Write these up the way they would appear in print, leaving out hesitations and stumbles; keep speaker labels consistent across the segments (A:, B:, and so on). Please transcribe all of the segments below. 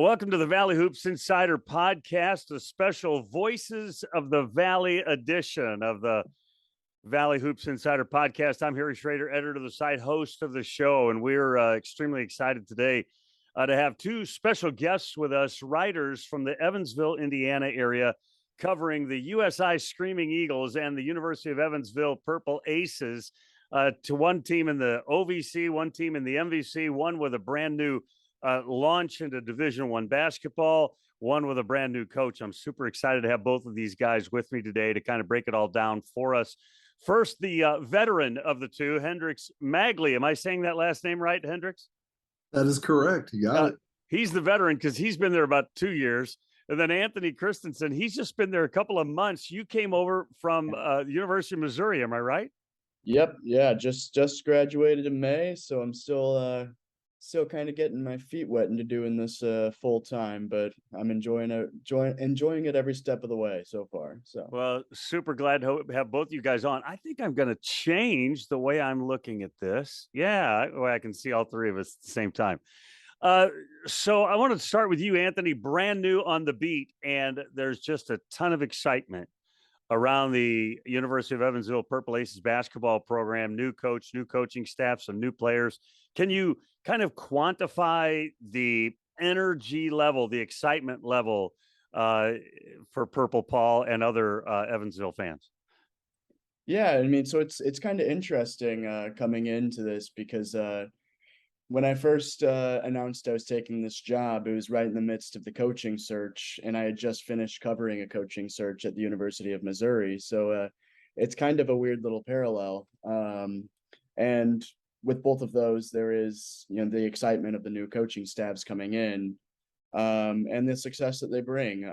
A: Welcome to the Valley Hoops Insider Podcast, a special Voices of the Valley edition of the Valley Hoops Insider Podcast. I'm Schroeder, editor of the site, host of the show, and we're extremely excited today to have two special guests with us, writers from the Evansville, Indiana area, covering the USI Screaming Eagles and the University of Evansville Purple Aces, to one team in the OVC, one team in the MVC, one with a brand new launch into Division I basketball, one with a brand new coach. I'm super excited to have both of these guys with me today to kind of break it all down for us. First, the veteran of the two, Hendrix Magley. Am I saying that last name right, Hendrix?
B: That is correct. You got it.
A: He's the veteran because he's been there about 2 years. And then Anthony Kristensen, he's just been there a couple of months. You came over from the University of Missouri, am I right?
C: Yep. Yeah. Just graduated in May, so I'm still kind of getting my feet wet into doing this full time, but I'm enjoying it every step of the way so far. So,
A: well, super glad to have both you guys on. I think I'm going to change the way I'm looking at this. Yeah, I can see all three of us at the same time. So I want to start with you, Anthony, brand new on the beat, and there's just a ton of excitement around the University of Evansville Purple Aces basketball program, new coach, new coaching staff, some new players. Can you kind of quantify the energy level, the excitement level for Purple Paul and other Evansville fans?
C: Yeah, I mean, so it's kind of interesting coming into this because when I first announced I was taking this job, it was right in the midst of the coaching search, and I had just finished covering a coaching search at the University of Missouri. So it's kind of a weird little parallel. And with both of those, there is, the excitement of the new coaching staffs coming in, and the success that they bring.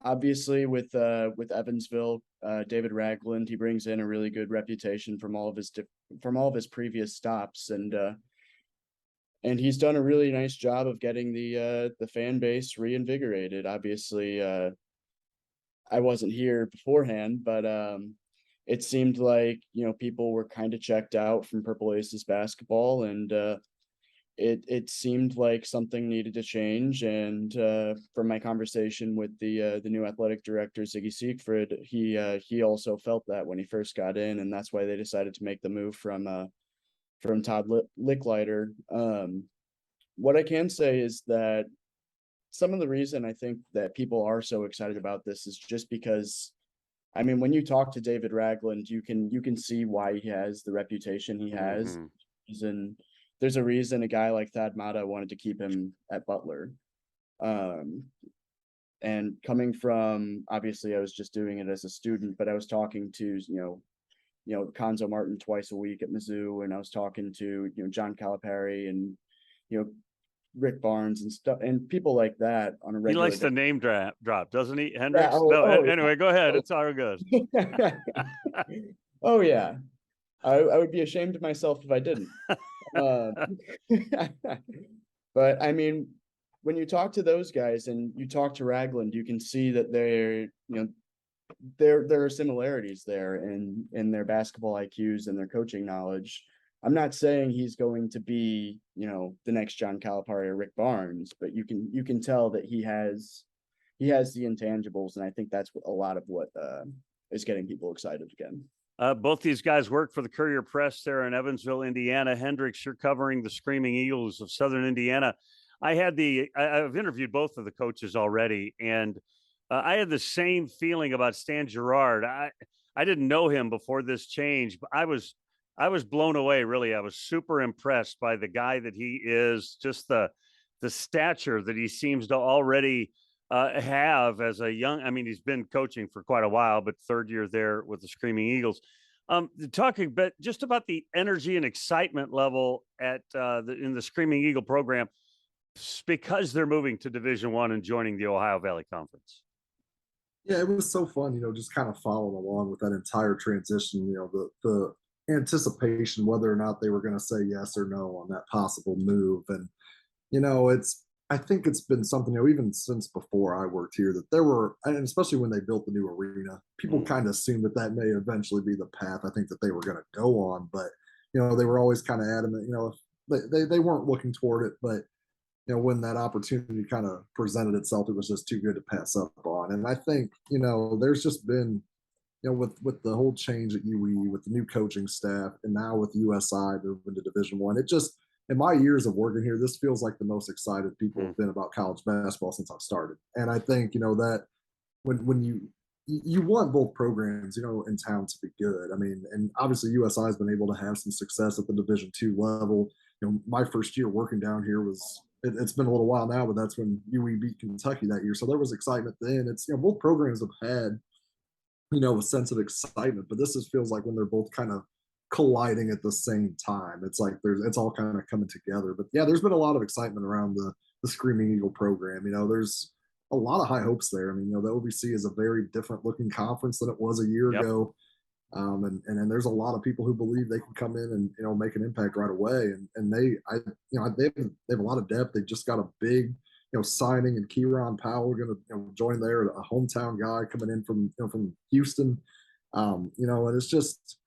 C: Obviously, with Evansville, David Ragland, he brings in a really good reputation from all of his previous stops, and he's done a really nice job of getting the fan base reinvigorated. Obviously, I wasn't here beforehand, but it seemed like people were kind of checked out from Purple Aces basketball, and it seemed like something needed to change. And from my conversation with the new athletic director, Ziggy Siegfried, he also felt that when he first got in, and that's why they decided to make the move from Todd Licklider. What I can say is that some of the reason I think that people are so excited about this is just because, I mean, when you talk to David Ragland, you can see why he has the reputation he has. Mm-hmm. There's a reason a guy like Thad Matta wanted to keep him at Butler. And coming from, obviously I was just doing it as a student, but I was talking to, Conzo Martin twice a week at Mizzou, and I was talking to, John Calipari and, Rick Barnes and stuff, and people like that on a regular.
A: He likes to name drop, doesn't he, Hendrix? Yeah, anyway, go ahead. It's all good.
C: Oh yeah, I would be ashamed of myself if I didn't. But I mean, when you talk to those guys and you talk to Ragland, you can see that there are similarities there in their basketball IQs and their coaching knowledge. I'm not saying he's going to be, the next John Calipari or Rick Barnes, but you can tell that he has the intangibles, and I think that's a lot of what is getting people excited again.
A: Both these guys work for the Courier Press there in Evansville, Indiana. Hendrix, you're covering the Screaming Eagles of Southern Indiana. I've interviewed both of the coaches already, and I had the same feeling about Stan Gerard. I didn't know him before this change, but I was blown away, really. I was super impressed by the guy that he is, just the stature that he seems to already have as a young, I mean, he's been coaching for quite a while, but third year there with the Screaming Eagles. Talking just about the energy and excitement level in the Screaming Eagle program, because they're moving to Division I and joining the Ohio Valley Conference.
B: Yeah, it was so fun, just kind of following along with that entire transition, the anticipation, whether or not they were going to say yes or no on that possible move. And, I think it's been something, even since before I worked here, that there were, and especially when they built the new arena, people kind of assumed that may eventually be the path I think that they were going to go on. But, they were always kind of adamant, they weren't looking toward it. But, when that opportunity kind of presented itself, it was just too good to pass up on. And I think, there's just been, with the whole change at UE, with the new coaching staff, and now with USI moving to Division One, it just, in my years of working here, this feels like the most excited people have been about college basketball since I've started. And I think, that when you want both programs, in town to be good. I mean, and obviously USI has been able to have some success at the Division II level. My first year working down here it's been a little while now, but that's when UE beat Kentucky that year. So there was excitement then. It's, both programs have had, a sense of excitement, but this just feels like when they're both kind of colliding at the same time. It's like it's all kind of coming together. But yeah, there's been a lot of excitement around the Screaming Eagle program. There's a lot of high hopes there. I mean, the OVC is a very different looking conference than it was a year ago. And there's a lot of people who believe they can come in and make an impact right away. And they have a lot of depth. They just got a big signing, and Kieran Powell going to join there, a hometown guy coming in from Houston. And it's just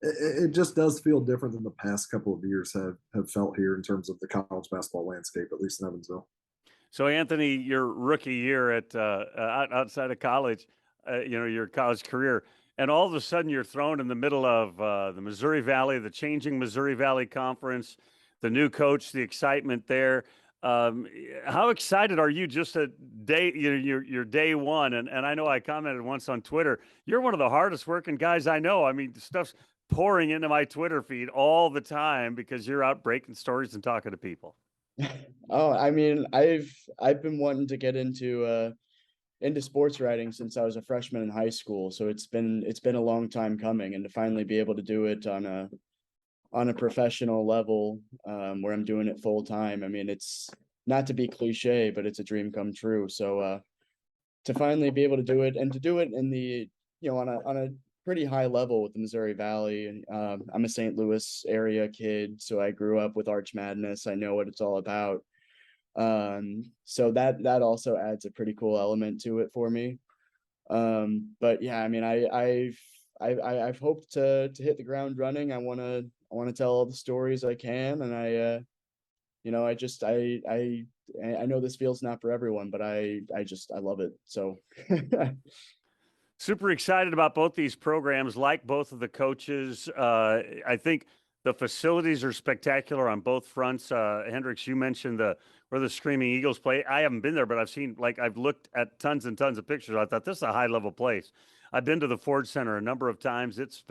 B: it just does feel different than the past couple of years have felt here in terms of the college basketball landscape, at least in Evansville.
A: So, Anthony, your rookie year at outside of college, your college career, and all of a sudden you're thrown in the middle of the Missouri Valley, the changing Missouri Valley Conference, the new coach, the excitement there. How excited are you just at your day one? And I know I commented once on Twitter, you're one of the hardest working guys I know. I mean, stuff's pouring into my Twitter feed all the time because you're out breaking stories and talking to people.
C: Oh, I mean, I've been wanting to get into sports writing since I was a freshman in high school. So it's been a long time coming, and to finally be able to do it on a professional level, where I'm doing it full time. I mean, it's not to be cliche, but it's a dream come true. So to finally be able to do it, and to do it in the, on a pretty high level with the Missouri Valley. I'm a St. Louis area kid, so I grew up with Arch Madness. I know what it's all about. So that also adds a pretty cool element to it for me. But yeah, I mean, I've hoped to hit the ground running. I want to tell all the stories I can, and I know this field's not for everyone, but I love it. So
A: super excited about both these programs, like both of the coaches. I think the facilities are spectacular on both fronts. Hendrix, you mentioned where the Screaming Eagles play. I haven't been there, but I've looked at tons and tons of pictures. I thought this is a high level place. I've been to the Ford Center a number of times. It's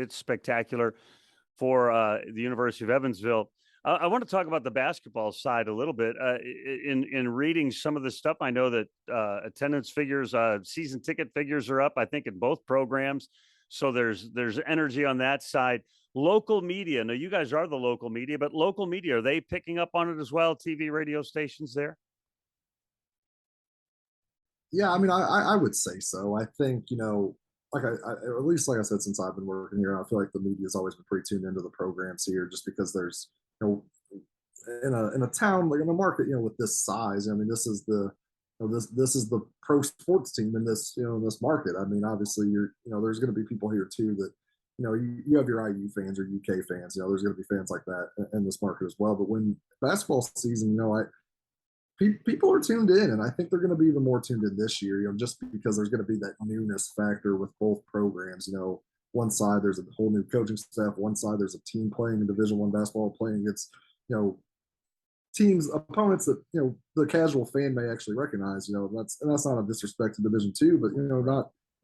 A: spectacular for the University of Evansville. I want to talk about the basketball side a little bit. In reading some of the stuff, I know that attendance figures, season ticket figures are up, I think, in both programs. So there's energy on that side. Local media. Now, you guys are the local media, but local media, are they picking up on it as well? TV, radio stations there?
B: Yeah, I mean, I would say so. I think, like at least like I said, since I've been working here, I feel like the media has always been pretty tuned into the programs here, just because there's, in a town, like in a market, with this size. I mean, this is this is the pro sports team in this, in this market. I mean, obviously there's going to be people here too that, you have your IU fans or UK fans, there's going to be fans like that in this market as well. But when basketball season, people are tuned in, and I think they're going to be even more tuned in this year, just because there's going to be that newness factor with both programs. One side there's a whole new coaching staff, one side there's a team playing in Division I basketball, playing against opponents that the casual fan may actually recognize. That's not a disrespect to Division II, but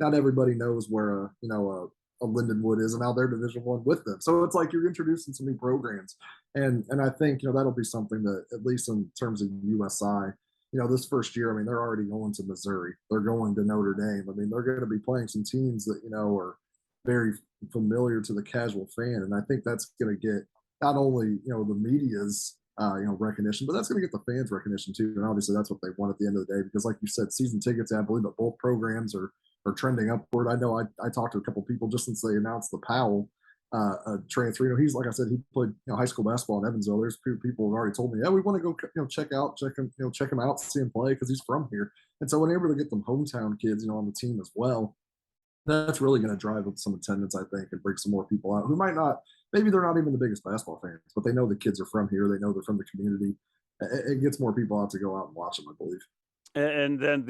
B: not everybody knows where a Lindenwood is and how they're Division I with them. So it's like you're introducing some new programs, and I think that'll be something that, at least in terms of USI, this first year, I mean, they're already going to Missouri, they're going to Notre Dame. I mean, they're going to be playing some teams that are very familiar to the casual fan, and I think that's going to get not only the media's recognition, but that's going to get the fans recognition too. And obviously that's what they want at the end of the day, because like you said, season tickets, I believe that both programs are trending upward. I know I talked to a couple of people just since they announced the Powell transfer. He's, like I said, he played high school basketball in Evansville. There's people who have already told me, yeah, we want to go check him out, see him play, because he's from here. And so when they're able to get them hometown kids on the team as well, that's really going to drive up some attendance, I think, and bring some more people out who might not, maybe they're not even the biggest basketball fans, but they know the kids are from here. They know they're from the community. it gets more people out to go out and watch them, I believe.
A: And then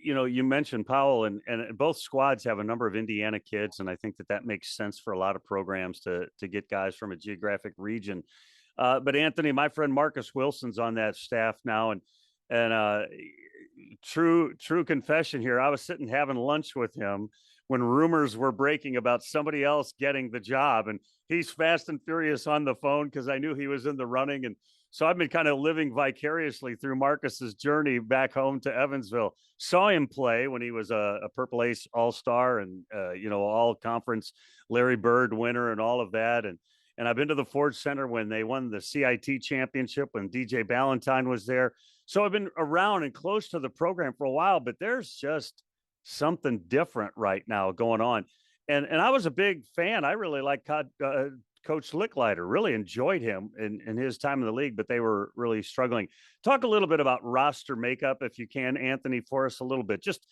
A: you mentioned Powell, and both squads have a number of Indiana kids, and I think that makes sense for a lot of programs to get guys from a geographic region. But Anthony, my friend Marcus Wilson's on that staff now, and true confession here, I was sitting having lunch with him when rumors were breaking about somebody else getting the job, and he's fast and furious on the phone because I knew he was in the running. And so I've been kind of living vicariously through Marcus's journey back home to Evansville. Saw him play when he was a Purple Ace All-Star and all conference Larry Bird winner and all of that. And I've been to the Ford Center when they won the CIT championship when DJ Ballantyne was there. So I've been around and close to the program for a while, but there's just something different right now going on. And I was a big fan. I really like Coach Licklider, really enjoyed him in his time in the league, but they were really struggling. Talk a little bit about roster makeup, if you can, Anthony, for us a little bit. Just,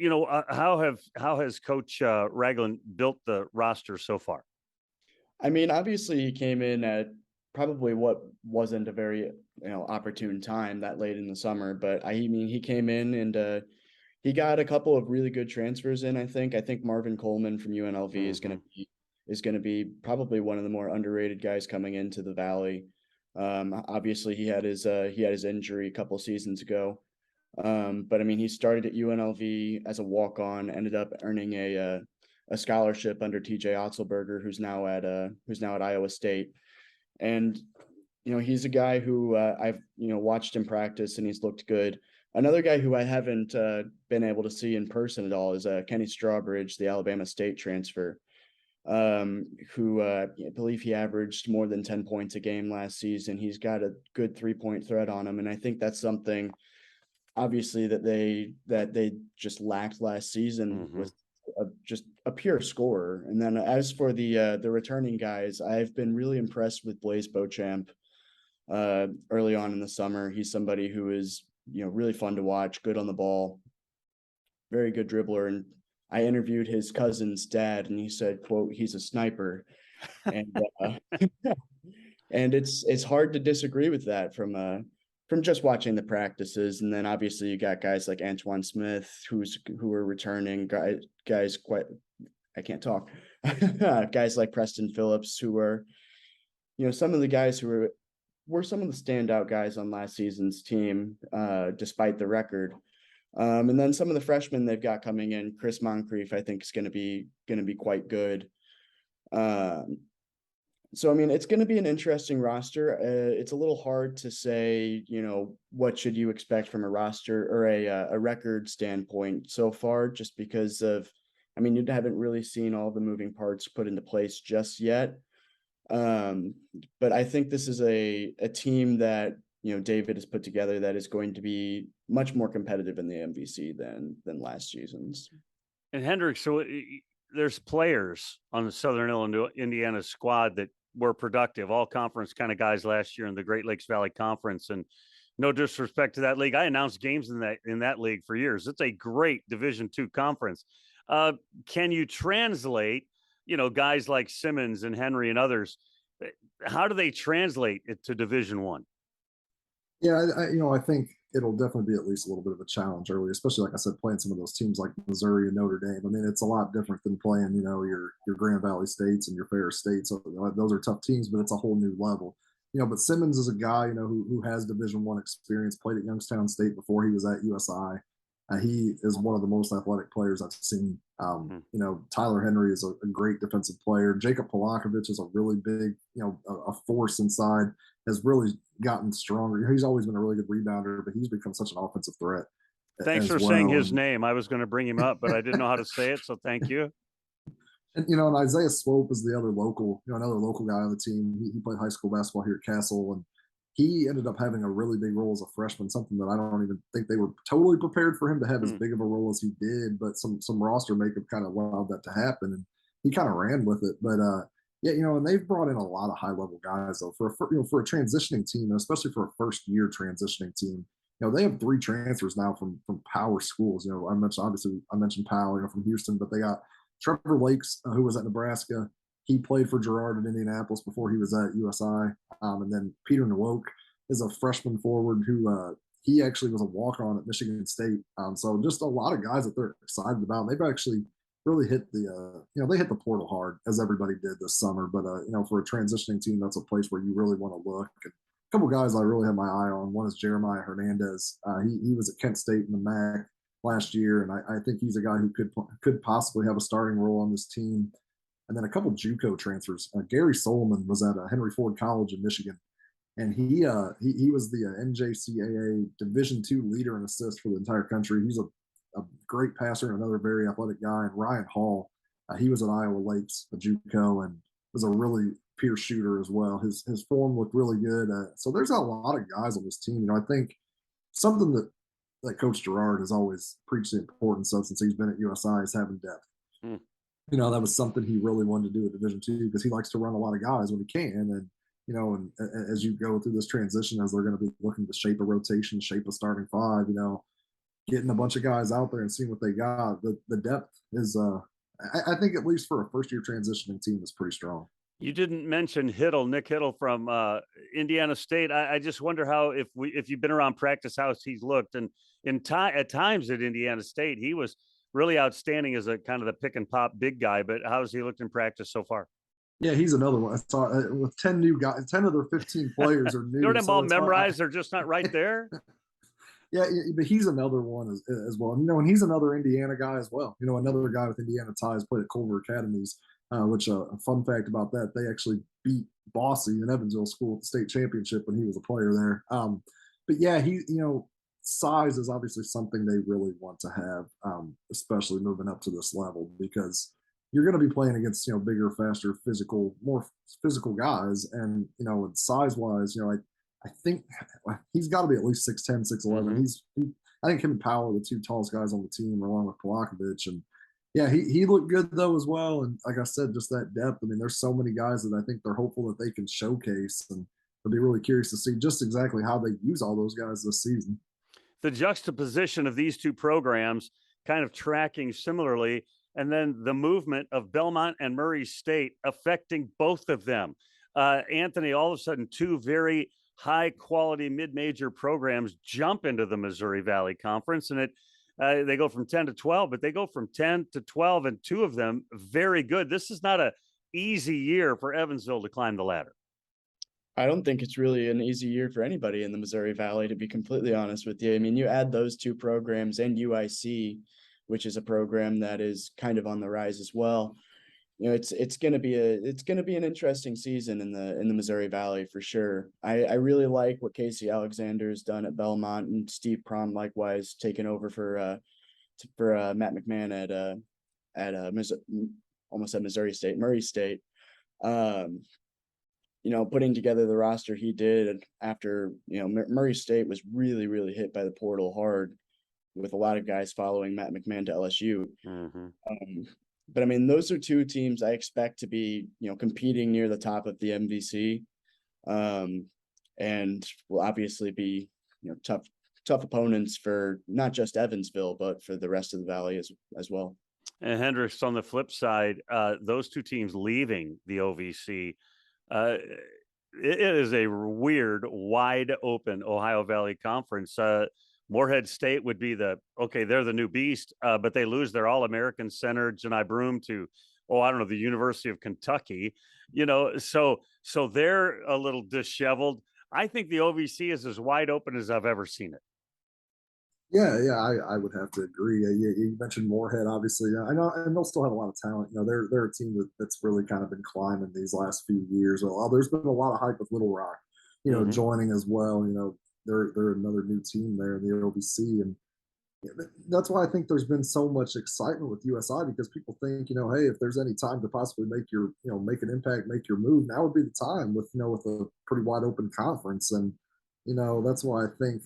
A: how has Coach Ragland built the roster so far?
C: I mean, obviously he came in at probably what wasn't a very, opportune time that late in the summer, but he came in and he got a couple of really good transfers in. I think Marvin Coleman from UNLV is going to be probably one of the more underrated guys coming into the Valley. Obviously he had his injury a couple seasons ago. But I mean, he started at UNLV as a walk-on, ended up earning a scholarship under TJ Otzelberger, who's now at Iowa State. And, he's a guy who I've, watched him practice and he's looked good. Another guy who I haven't been able to see in person at all is Kenny Strawbridge, the Alabama State transfer, who I believe he averaged more than 10 points a game last season. He's got a good 3-point threat on him. And I think that's something obviously that they just lacked last season was just a pure scorer. And then as for the returning guys, I've been really impressed with Blaise Beauchamp early on in the summer. He's somebody who is, really fun to watch, good on the ball, very good dribbler. And I interviewed his cousin's dad and he said, quote, "He's a sniper." And and it's hard to disagree with that from just watching the practices. And then obviously you got guys like Antoine Smith who are returning, guys quite, I can't talk, guys like Preston Phillips, who are, some of the guys who were some of the standout guys on last season's team, despite the record. And then some of the freshmen they've got coming in, Chris Moncrief, I think is going to be quite good. So, I mean, it's going to be an interesting roster. It's a little hard to say, what should you expect from a roster or a record standpoint so far, just because of, you haven't really seen all the moving parts put into place just yet. But I think this is a team that, David has put together that is going to be much more competitive in the MVC than last season's.
A: And Hendrix, so there's players on the Southern Illinois, Indiana squad that were productive, all conference kind of guys last year in the Great Lakes Valley Conference. And no disrespect to that league, I announced games in that league for years. It's a great Division II conference. Can you translate, guys like Simmons and Henry and others? How do they translate it to Division I?
B: Yeah, I think it'll definitely be at least a little bit of a challenge early, especially like I said, playing some of those teams like Missouri and Notre Dame. I mean, it's a lot different than playing, your Grand Valley States and your Ferris States. So those are tough teams, but it's a whole new level. But Simmons is a guy, who has Division I experience, played at Youngstown State before he was at USI. He is one of the most athletic players I've seen. Tyler Henry is a great defensive player. Jacob Polakovich is a really big, a force inside, has really gotten stronger. He's always been a really good rebounder, but he's become such an offensive threat.
A: Thanks for saying his name. I was going to bring him up, but I didn't know how to say it, so thank you.
B: And and Isaiah Swope is the other local, another local guy on the team. He played high school basketball here at Castle, and he ended up having a really big role as a freshman, something that I don't even think they were totally prepared for him to have as big of a role as he did, but some roster makeup kind of allowed that to happen, and he kind of ran with it. But and they've brought in a lot of high-level guys, though, for a transitioning team, and especially for a first-year transitioning team. They have 3 transfers now from power schools. I mentioned Powell, from Houston, but they got Trevor Lakes, who was at Nebraska. He played for Girard in Indianapolis before he was at USI. And then Peter Nwoke is a freshman forward who he actually was a walk-on at Michigan State. So just a lot of guys that they're excited about. They've actually really hit the they hit the portal hard, as everybody did this summer. But for a transitioning team, that's a place where you really want to look. And a couple guys I really have my eye on. One is Jeremiah Hernandez. He was at Kent State in the MAC last year, and I think he's a guy who could possibly have a starting role on this team. And then a couple JUCO transfers. Gary Solomon was at Henry Ford College in Michigan, and he was the NJCAA Division II leader in assists for the entire country. He's a great passer and another very athletic guy. And Ryan Hall, he was at Iowa Lakes, a JUCO, and was a really pure shooter as well. His form looked really good. So there's a lot of guys on this team. I think something that Coach Gerard has always preached the importance of since he's been at USI is having depth.
A: Hmm.
B: That was something he really wanted to do at Division II because he likes to run a lot of guys when he can. And as you go through this transition, as they're going to be looking to shape a rotation, shape a starting five, getting a bunch of guys out there and seeing what they got, the depth is, I think at least for a first-year transitioning team, is pretty strong.
A: You didn't mention Nick Hittle from Indiana State. I just wonder how, if you've been around practice house, he's looked, and at times at Indiana State, he was really outstanding as a kind of the pick and pop big guy. But how's he looked in practice so far?
B: Yeah, he's another one. I saw with 10 new guys, 10 of their 15 players are new.
A: You don't have them all memorized; they're just not right there.
B: Yeah, but he's another one as well. And he's another Indiana guy as well. Another guy with Indiana ties, played at Culver Academies. Which a fun fact about that, they actually beat Bossy in Evansville School at the state championship when he was a player there. But yeah, size is obviously something they really want to have, especially moving up to this level, because you're going to be playing against, bigger, faster, more physical guys. And, size wise, I think he's got to be at least 6'10", 6'11".
A: Mm-hmm.
B: I think him and Powell are the two tallest guys on the team, along with Polakovich. And yeah, he looked good though as well. And like I said, just that depth. I mean, there's so many guys that I think they're hopeful that they can showcase, and I'll be really curious to see just exactly how they use all those guys this season.
A: The juxtaposition of these two programs kind of tracking similarly, and then the movement of Belmont and Murray State affecting both of them. Anthony, all of a sudden, two very high quality mid-major programs jump into the Missouri Valley Conference, and they go from 10 to 12, but they go from 10 to 12, and two of them very good. This is not an easy year for Evansville to climb the ladder.
C: I don't think it's really an easy year for anybody in the Missouri Valley, to be completely honest with you. I mean, you add those two programs and UIC, which is a program that is kind of on the rise as well. It's going to be an interesting season in the Missouri Valley for sure. I really like what Casey Alexander has done at Belmont, and Steve Prom likewise taking over for Matt McMahon at Missouri State, Murray State. Putting together the roster he did after Murray State was really, really hit by the portal hard, with a lot of guys following Matt McMahon to LSU.
A: Mm-hmm.
C: But I mean, those are two teams I expect to be, competing near the top of the MVC, and will obviously be, tough opponents for not just Evansville, but for the rest of the Valley as well.
A: And Hendrix, on the flip side, those two teams leaving the OVC, it is a weird, wide open Ohio Valley Conference. Morehead State would be they're the new beast, but they lose their All-American center, Janai Broom, to, the University of Kentucky, so they're a little disheveled. I think the OVC is as wide open as I've ever seen it.
B: Yeah, I would have to agree. You mentioned Morehead, obviously. I know, and they'll still have a lot of talent. They're a team that's really kind of been climbing these last few years. Well, there's been a lot of hype with Little Rock,
A: Mm-hmm.
B: joining as well. They're another new team there in the OVC, and that's why I think there's been so much excitement with USI, because people think, hey, if there's any time to possibly make make an impact, make your move, now would be the time with a pretty wide open conference, and that's why I think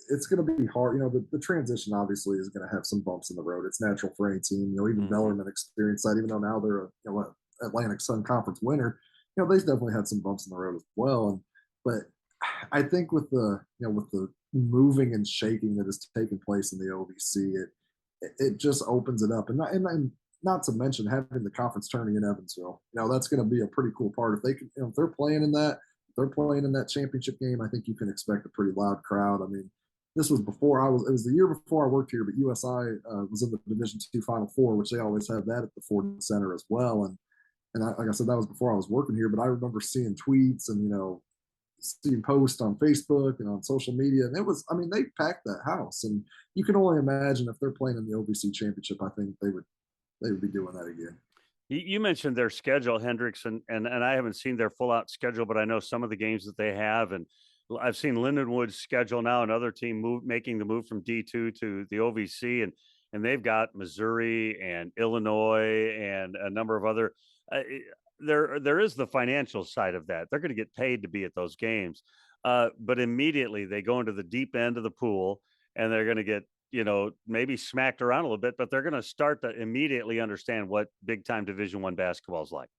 B: it's going to be hard. The transition obviously is going to have some bumps in the road. It's natural for any team. Even
A: Mm-hmm.
B: Bellarmine experienced that, even though now they're a Atlantic Sun Conference winner. They definitely had some bumps in the road as well. But I think with the moving and shaking that has taken place in the OVC, it just opens it up, and not to mention having the conference tourney in Evansville. That's going to be a pretty cool part. If they can, if they're playing in that, they're playing in that championship game, I think you can expect a pretty loud crowd. I mean, this was before it was the year before I worked here, but USI was in the Division II Final Four, which they always have that at the Ford Center as well. And like I said, that was before I was working here, but I remember seeing tweets and, seeing posts on Facebook and on social media. And it was, I mean, they packed that house. And you can only imagine if they're playing in the OVC championship, I think they would be doing that again.
A: You mentioned their schedule, Hendrix, and I haven't seen their full out schedule, but I know some of the games that they have, and I've seen Lindenwood's schedule now, another team making the move from D2 to the OVC, and they've got Missouri and Illinois and a number of other. There is the financial side of that. They're going to get paid to be at those games, but immediately they go into the deep end of the pool, and they're going to get maybe smacked around a little bit, but they're going to start to immediately understand what big time Division I basketball is like.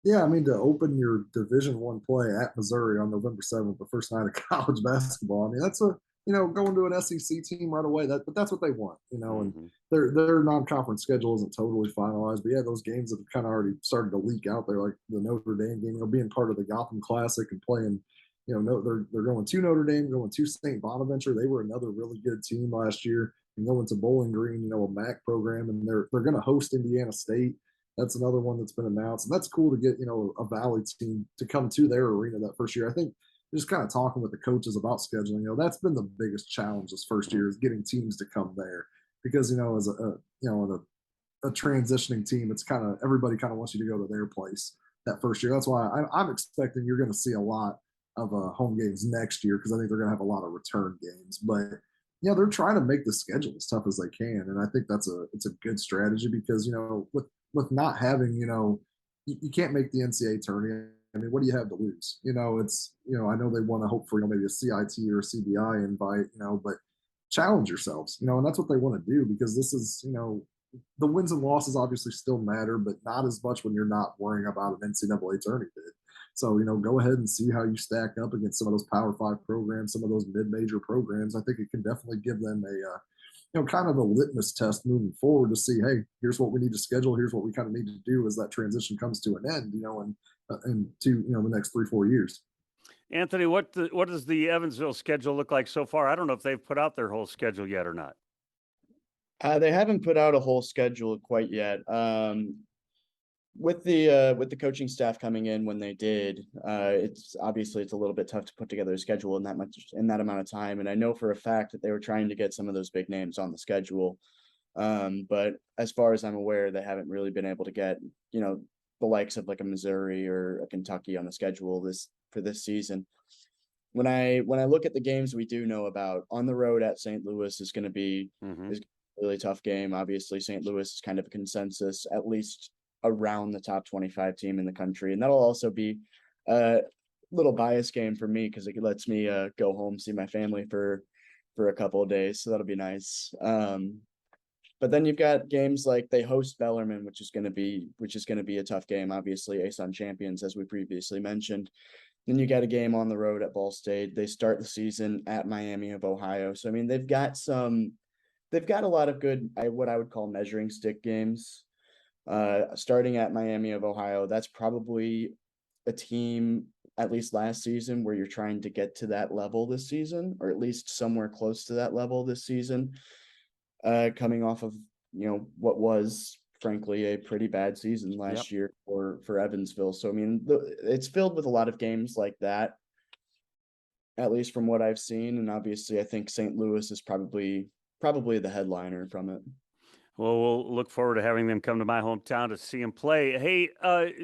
B: Yeah, I mean, to open your Division I play at Missouri on November 7th, the first night of college basketball, I mean, that's going to an SEC team right away. But that's what they want, and their non-conference schedule isn't totally finalized. But yeah, those games have kind of already started to leak out there, like the Notre Dame game, being part of the Gotham Classic and playing. They're going to Notre Dame, going to St. Bonaventure. They were another really good team last year, and going to Bowling Green, a MAC program, and they're going to host Indiana State. That's another one that's been announced, and that's cool to get a Valley team to come to their arena that first year. I think just kind of talking with the coaches about scheduling, that's been the biggest challenge this first year, is getting teams to come there, because as a transitioning team, it's kind of everybody kind of wants you to go to their place that first year. That's why I'm expecting you're going to see a lot of home games next year, because I think they're going to have a lot of return games. But they're trying to make the schedule as tough as they can, and I think it's a good strategy, because with not having you can't make the NCAA tournament. I mean, what do you have to lose? It's I know they want to hope for maybe a CIT or a CBI invite, but challenge yourselves, and that's what they want to do, because this is the wins and losses obviously still matter, but not as much when you're not worrying about an NCAA tourney bid. So, go ahead and see how you stack up against some of those Power 5 programs, some of those mid-major programs. I think it can definitely give them a, kind of a litmus test moving forward to see, hey, here's what we need to schedule. Here's what we kind of need to do as that transition comes to an end, and to, the next 3-4 years.
A: Anthony, what does the Evansville schedule look like so far? I don't know if they've put out their whole schedule yet or not.
C: They haven't put out a whole schedule quite yet. With the coaching staff coming in when they did, it's a little bit tough to put together a schedule in that amount of time. And I know for a fact that they were trying to get some of those big names on the schedule. But as far as I'm aware, they haven't really been able to get, the likes of like a Missouri or a Kentucky on the schedule for this season. When I look at the games we do know about, on the road at St. Louis is going to be is a really tough game. Obviously, St. Louis is kind of a consensus, at least around the top 25 team in the country. And that'll also be a little bias game for me, because it lets me go home, see my family for a couple of days. So that'll be nice. But then you've got games like they host Bellarmine, which is going to be a tough game. Obviously, ASUN champions, as we previously mentioned. Then you got a game on the road at Ball State. They start the season at Miami of Ohio. So I mean, they've got a lot of good, what I would call measuring stick games. Starting at Miami of Ohio, that's probably a team, at least last season, where you're trying to get to that level this season, or at least somewhere close to that level this season, coming off of what was frankly a pretty bad season last year for Evansville. So I mean, it's filled with a lot of games like that, at least from what I've seen. And obviously I think St. Louis is probably the headliner from it.
A: Well, we'll look forward to having them come to my hometown to see them play. Hey,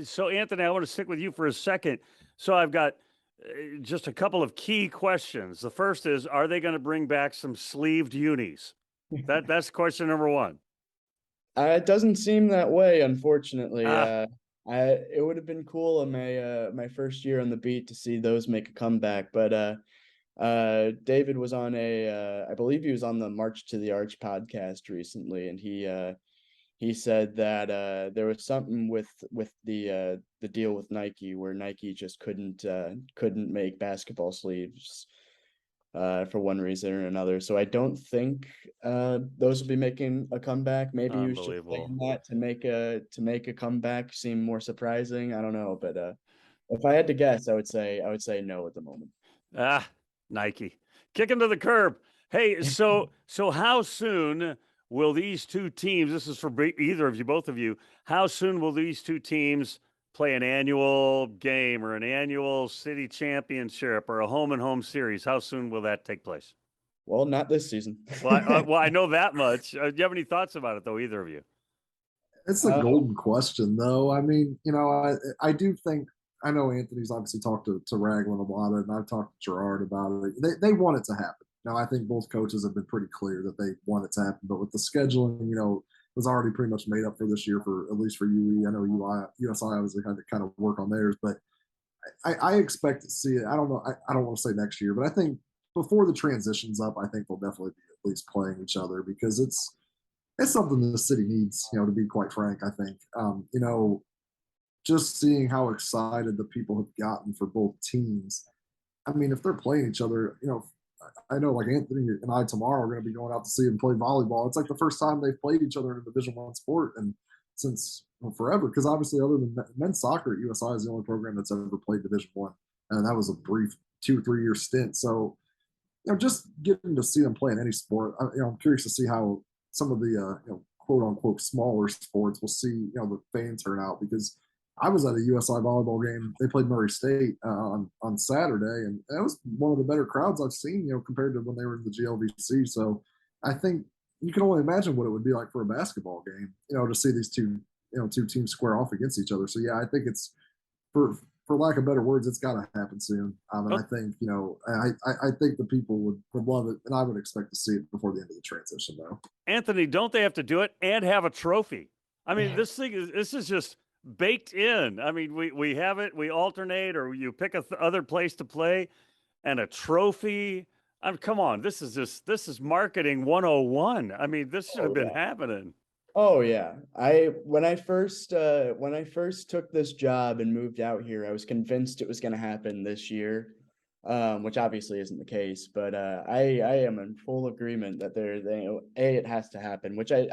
A: so Anthony, I want to stick with you for a second. So I've got just a couple of key questions. The first is, are they going to bring back some sleeved unis? That's question number one.
C: It doesn't seem that way, unfortunately. It would have been cool in my first year on the beat to see those make a comeback, but David was on I believe he was on the March to the Arch podcast recently, and he said that there was something with the deal with Nike, where Nike just couldn't make basketball sleeves for one reason or another. So I don't think those will be making a comeback. Maybe you should play that to make a comeback seem more surprising. I don't know, but If I had to guess, I would say no at the moment.
A: Nike, kick him to the curb. Hey, so how soon will these two teams? This is for either of you, both of you. How soon will these two teams play an annual game or an annual city championship or a home and home series? How soon will that take place?
C: Well, not this season.
A: Well, I know that much. Do you have any thoughts about it, though? Either of you?
B: It's a golden question, though. I mean, I do think I know Anthony's obviously talked to Ragland a lot, and I've talked to Gerard about it. They want it to happen. Now, I think both coaches have been pretty clear that they want it to happen, but with the scheduling, was already pretty much made up for this year for at least for UE. I know USI obviously had to kind of work on theirs, but I expect to see it. I don't know. I don't want to say next year, but I think before the transition's up, I think they'll definitely be at least playing each other because it's something the city needs, to be quite frank. I think, just seeing how excited the people have gotten for both teams. I mean, if they're playing each other, I know like Anthony and I tomorrow are going to be going out to see them play volleyball. It's like the first time they've played each other in a Division I sport and since forever. Because obviously, other than men's soccer at USI is the only program that's ever played Division I, and that was a brief 2-3 year stint. So, just getting to see them play in any sport, I'm curious to see how some of the quote unquote smaller sports will see the fan turnout because I was at a USI volleyball game. They played Murray State on Saturday, and that was one of the better crowds I've seen, compared to when they were in the GLVC. So I think you can only imagine what it would be like for a basketball game, to see these two teams square off against each other. So yeah, I think it's for lack of better words, it's got to happen soon. And I think I think the people would love it, and I would expect to see it before the end of the transition, though.
A: Anthony, don't they have to do it and have a trophy? I mean, this is just baked in. I mean, we have it, we alternate, or you pick a other place to play, and a trophy. I mean, come on, this is marketing 101. I mean, this should have been happening.
C: Oh yeah. When I first took this job and moved out here, I was convinced it was going to happen this year, which obviously isn't the case. But I am in full agreement that it has to happen, which I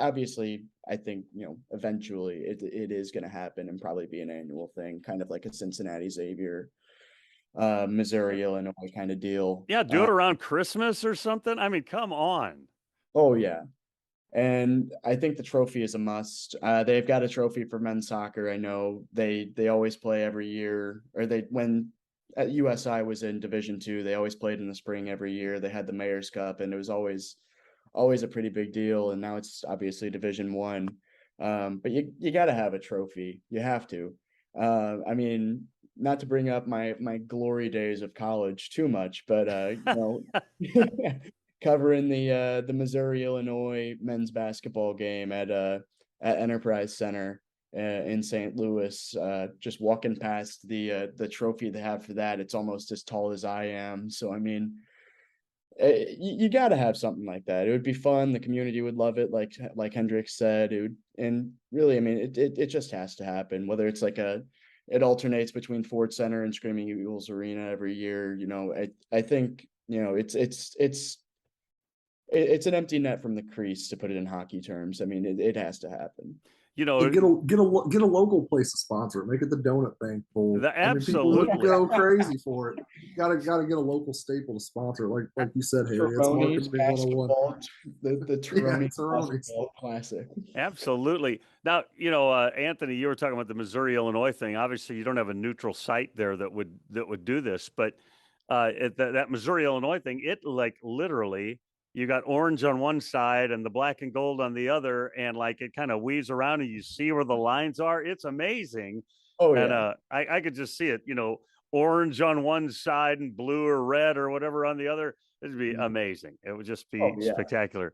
C: think eventually it is going to happen and probably be an annual thing, kind of like a Cincinnati Xavier, Missouri Illinois kind of deal.
A: Yeah, do it around Christmas or something. I mean, come on.
C: Oh yeah. And I think the trophy is a must. They've got a trophy for men's soccer. I know they always play every year, or when at USI was in Division II, they always played in the spring every year. They had the Mayor's Cup, and it was always a pretty big deal. And now it's obviously Division I. But you got to have a trophy. You have to. I mean, not to bring up my glory days of college too much, but covering the Missouri Illinois men's basketball game at Enterprise Center in St. Louis. Just walking past the trophy they have for that, it's almost as tall as I am. So I mean, you got to have something like that. It would be fun. The community would love it, like Hendrix said. And really, I mean, it just has to happen. Whether it's like it alternates between Ford Center and Screaming Eagles Arena every year. I think it's an empty net from the crease, to put it in hockey terms. I mean, it has to happen.
B: Get a local place to sponsor it. Make it the Donut Bank Bowl.
A: Absolutely,
B: people would go crazy for it. Gotta get a local staple to sponsor it. Like you said, Harry, it's marketing 101.
C: The Toronto classic.
A: Absolutely. Now, Anthony, you were talking about the Missouri Illinois thing. Obviously, you don't have a neutral site there that would do this, but that Missouri Illinois thing, it like literally. You got orange on one side and the black and gold on the other, and like it kind of weaves around and you see where the lines are. It's amazing.
C: Oh yeah.
A: And I could just see it, orange on one side and blue or red or whatever on the other. It'd be amazing. It would just be spectacular.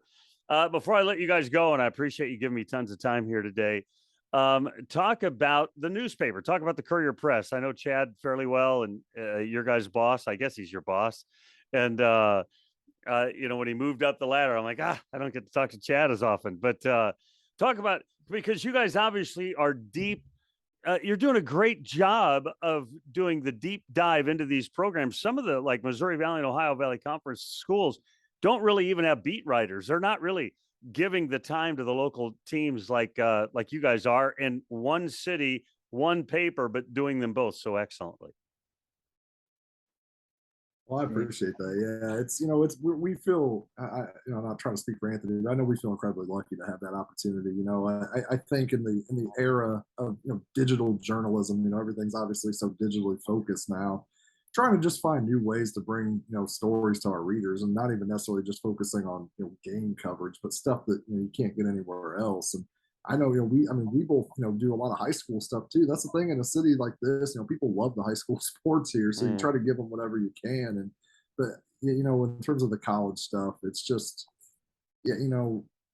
A: Before I let you guys go, and I appreciate you giving me tons of time here today, talk about the newspaper. Talk about the Courier Press. I know Chad fairly well, and your guys' boss. I guess he's your boss. And when he moved up the ladder, I'm like, I don't get to talk to Chad as often, but talk about, because you guys obviously are deep. You're doing a great job of doing the deep dive into these programs. Some of the like Missouri Valley and Ohio Valley Conference schools don't really even have beat writers. They're not really giving the time to the local teams like you guys are in one city one paper, but doing them both so excellently.
B: Well, I appreciate that. Yeah, it's we feel I'm not trying to speak for Anthony, but I know we feel incredibly lucky to have that opportunity. I think in the era of digital journalism, everything's obviously so digitally focused now. Trying to just find new ways to bring stories to our readers, and not even necessarily just focusing on game coverage, but stuff that you can't get anywhere else. And I know we both do a lot of high school stuff too. That's the thing in a city like this. People love the high school sports here, so you try to give them whatever you can. And but in terms of the college stuff, it's just yeah,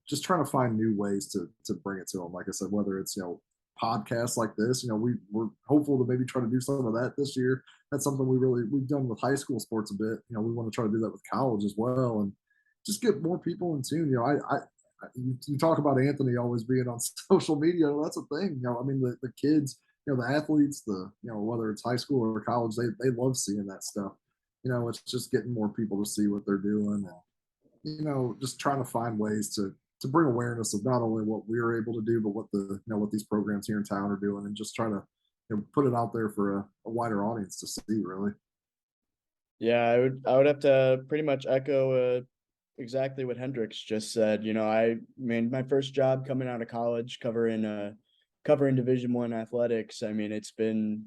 B: just trying to find new ways to bring it to them. Like I said, whether it's podcasts like this, we're hopeful to maybe try to do some of that this year. That's something we've done with high school sports a bit. We want to try to do that with college as well, and just get more people in tune. You talk about Anthony always being on social media. Well, that's a thing. I mean, the kids, the athletes, whether it's high school or college, they love seeing that stuff. It's just getting more people to see what they're doing, and just trying to find ways to bring awareness of not only what we're able to do, but what these programs here in town are doing, and just try to put it out there for a wider audience to see. Really.
C: Yeah, I would have to pretty much echo exactly what Hendrix just said. I mean, my first job coming out of college covering Division I athletics. I mean, it's been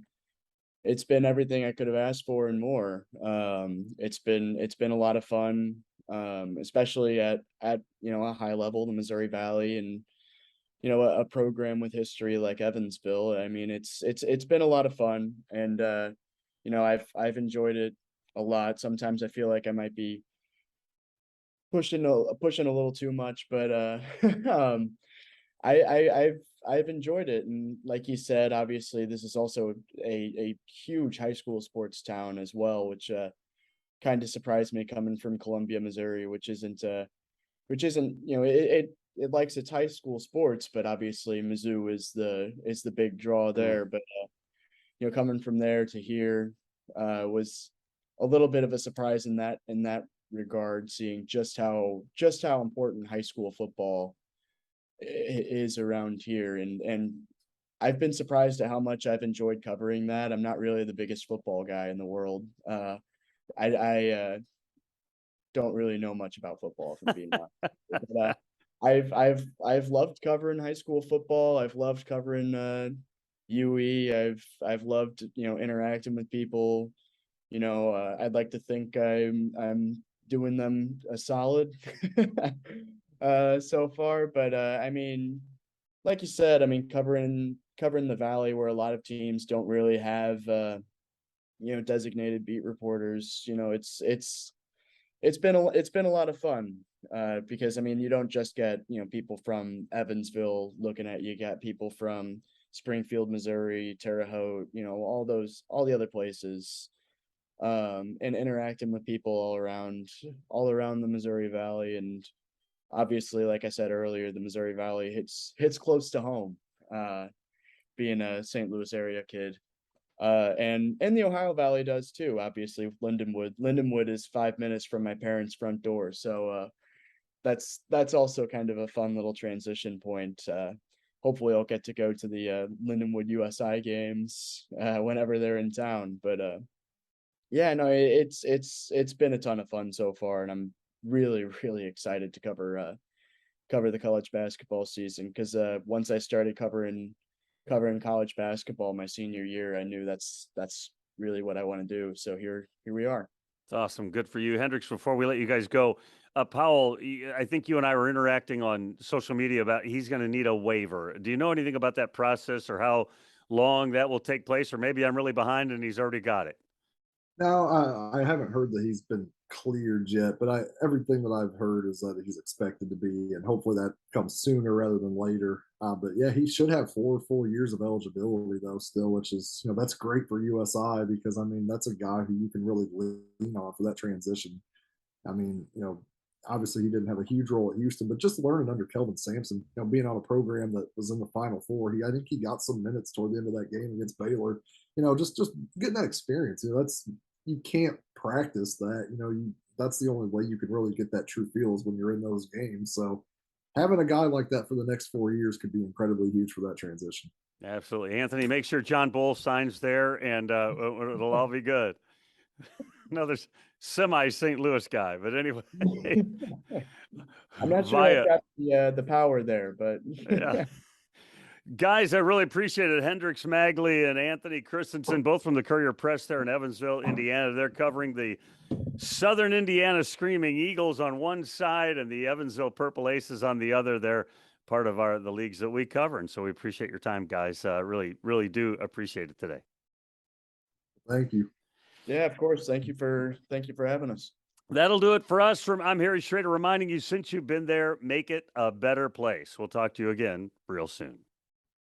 C: everything I could have asked for and more. It's been a lot of fun, especially at a high level, the Missouri Valley, and a program with history like Evansville. I mean, it's been a lot of fun, and I've enjoyed it a lot. Sometimes I feel like I might be pushing a little too much, but I've enjoyed it, and like you said, obviously this is also a huge high school sports town as well, which kind of surprised me coming from Columbia, Missouri, which isn't it likes its high school sports, but obviously Mizzou is the big draw there. But coming from there to here was a little bit of a surprise in that regard, seeing just how important high school football is around here, and I've been surprised at how much I've enjoyed covering that. I'm not really the biggest football guy in the world. I don't really know much about football, if I'm being honest. But I've loved covering high school football. I've loved covering UE. I've loved interacting with people. I'd like to think I'm doing them a solid so far, but I mean, like you said, I mean, covering the Valley, where a lot of teams don't really have designated beat reporters. It's been a lot of fun, because I mean, you don't just get people from Evansville looking at you. You got people from Springfield, Missouri, Terre Haute, all the other places, and interacting with people all around the Missouri Valley. And obviously, like I said earlier, the Missouri Valley hits close to home, being a St. Louis area kid. And the Ohio Valley does too, obviously, with Lindenwood. Lindenwood is 5 minutes from my parents' front door. So that's also kind of a fun little transition point. Hopefully I'll get to go to the Lindenwood USI games whenever they're in town. But yeah, no, it's been a ton of fun so far, and I'm really, really excited to cover the college basketball season, because once I started covering college basketball my senior year, I knew that's really what I want to do. So here we are.
A: It's awesome. Good for you. Hendrix, before we let you guys go, Powell, I think you and I were interacting on social media about he's going to need a waiver. Do you know anything about that process, or how long that will take place? Or maybe I'm really behind and he's already got it.
B: No, I haven't heard that he's been cleared yet, but everything that I've heard is that he's expected to be, and hopefully that comes sooner rather than later. But yeah, he should have 4 full years of eligibility though, still, which is that's great for USI, because I mean that's a guy who you can really lean on for that transition. I mean, obviously he didn't have a huge role at Houston, but just learning under Kelvin Sampson, being on a program that was in the Final Four, I think he got some minutes toward the end of that game against Baylor. Just getting that experience. You can't practice that. That's the only way you can really get that true feel is when you're in those games. So having a guy like that for the next 4 years could be incredibly huge for that transition.
A: Absolutely. Anthony, make sure John Bull signs there and it'll all be good. Another semi St. Louis guy, but anyway.
C: I'm not sure I've got the power there, but
A: yeah. Guys, I really appreciate it. Hendrix, Magley, and Anthony Christensen, both from the Courier Press there in Evansville, Indiana. They're covering the Southern Indiana Screaming Eagles on one side and the Evansville Purple Aces on the other. They're part of the leagues that we cover, and so we appreciate your time, guys. Really, really do appreciate it today.
B: Thank you.
C: Yeah, of course. Thank you for having us.
A: That'll do it for us. I'm Harry Schroeder, reminding you, since you've been there, make it a better place. We'll talk to you again real soon.